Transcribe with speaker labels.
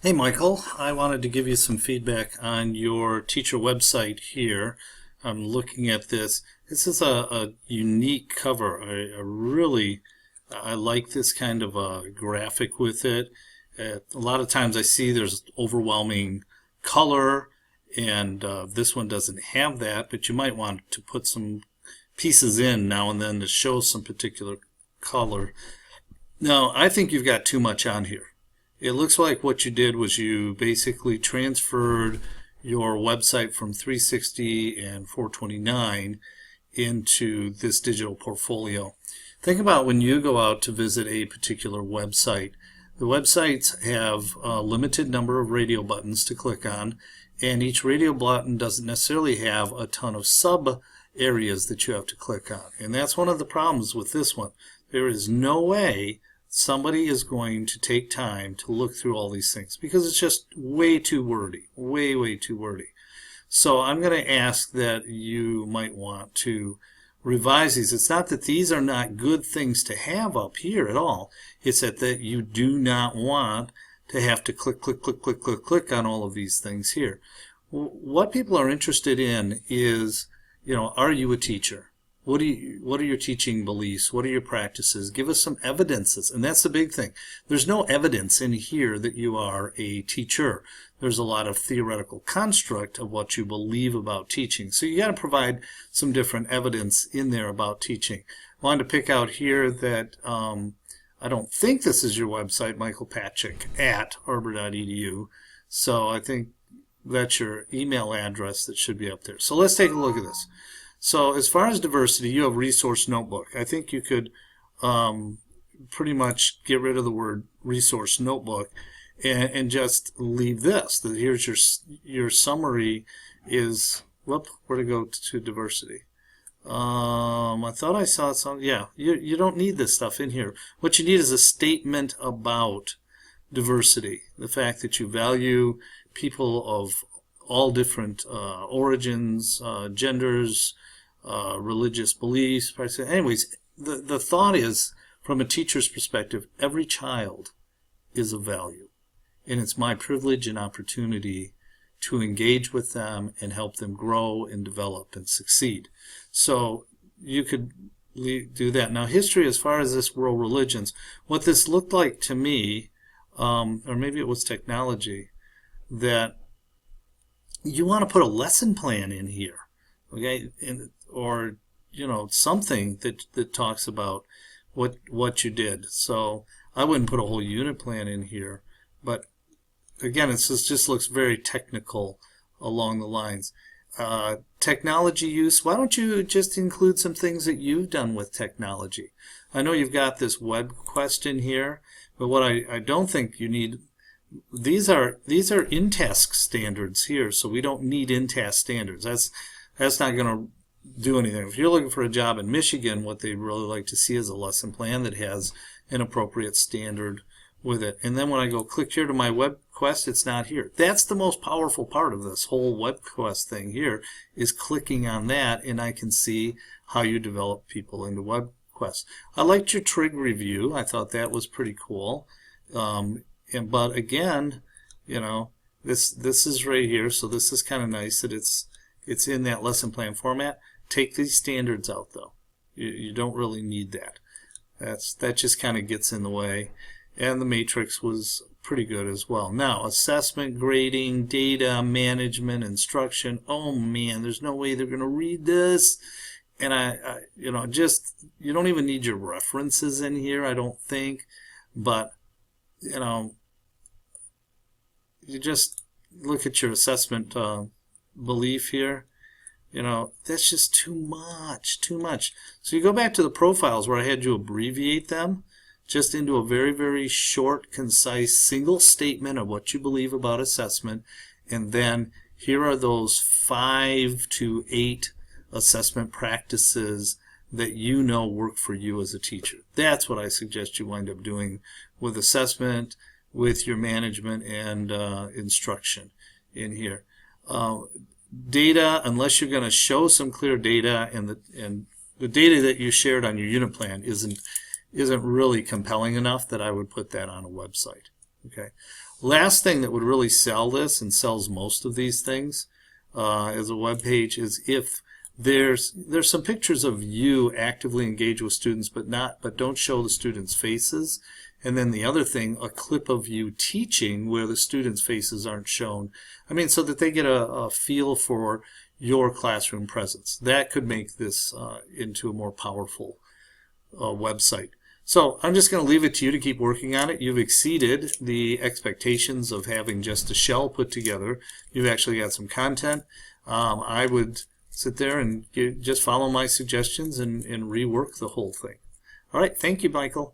Speaker 1: Hey Michael, I wanted to give you some feedback on your teacher website here. I'm looking at this. This is a unique cover. I like this kind of a graphic with it. A lot of times I see there's overwhelming color, and this one doesn't have that, but you might want to put some pieces in now and then to show some particular color. Now, I think you've got too much on here. It looks like what you did was you basically transferred your website from 360 and 429 into this digital portfolio. Think about when you go out to visit a particular website. The websites have a limited number of radio buttons to click on, and each radio button doesn't necessarily have a ton of sub areas that you have to click on. And that's one of the problems with this one. There is no way somebody is going to take time to look through all these things because it's just way too wordy, way too wordy. So I'm going to ask that you might want to revise these. It's not that these are not good things to have up here at all. It's that you do not want to have to click on all of these things here. What people are interested in is, are you a teacher? What are your teaching beliefs? What are your practices? Give us some evidences. And that's the big thing. There's no evidence in here that you are a teacher. There's a lot of theoretical construct of what you believe about teaching. So you got to provide some different evidence in there about teaching. I wanted to pick out here that I don't think this is your website, Michael Patrick at arbor.edu. So I think that's your email address that should be up there. So let's take a look at this. So as far as diversity, you have Resource Notebook. I think you could pretty much get rid of the word Resource Notebook and just leave this. Here's your summary is, where to go to diversity? I thought I saw some, yeah, you don't need this stuff in here. What you need is a statement about diversity, the fact that you value people of all different origins, genders, religious beliefs. Anyways, the thought is, from a teacher's perspective, every child is of value. And it's my privilege and opportunity to engage with them and help them grow and develop and succeed. So you could do that. Now, history, as far as this world religions, what this looked like to me, or maybe it was technology, that you want to put a lesson plan in here, okay, or something that talks about what you did. So I wouldn't put a whole unit plan in here, but again, it just looks very technical along the lines. Technology use, why don't you just include some things that you've done with technology? I know you've got this web quest in here, but what I don't think you need, these are InTask standards here, so we don't need InTask standards. That's not going to do anything. If you're looking for a job in Michigan, what they really like to see is a lesson plan that has an appropriate standard with it. And then when I go click here to my web quest, it's not here. That's the most powerful part of this whole web quest thing here, is clicking on that, and I can see how you develop people into web quests. I liked your trig review. I thought that was pretty cool. But again, this is right here, so this is kind of nice that it's in that lesson plan format. Take these standards out, though. You don't really need that. That just kind of gets in the way. And the matrix was pretty good as well. Now, assessment, grading, data, management, instruction. Oh man, there's no way they're going to read this. And you don't even need your references in here, I don't think. But, you just look at your assessment belief here. That's just too much. So you go back to the profiles where I had you abbreviate them just into a very, very short, concise, single statement of what you believe about assessment. And then here are those 5 to 8 assessment practices that work for you as a teacher. That's what I suggest you wind up doing with assessment, with your management and instruction in here. Data, unless you're going to show some clear data, and the data that you shared on your unit plan isn't really compelling enough that I would put that on a website. Okay. Last thing that would really sell this, and sells most of these things as a web page, is if there's some pictures of you actively engaged with students, but don't show the students' faces. And then the other thing, a clip of you teaching where the students' faces aren't shown. I mean, so that they get a feel for your classroom presence. That could make this into a more powerful website. So I'm just going to leave it to you to keep working on it. You've exceeded the expectations of having just a shell put together. You've actually got some content. I would sit there and just follow my suggestions and rework the whole thing. All right, thank you, Michael.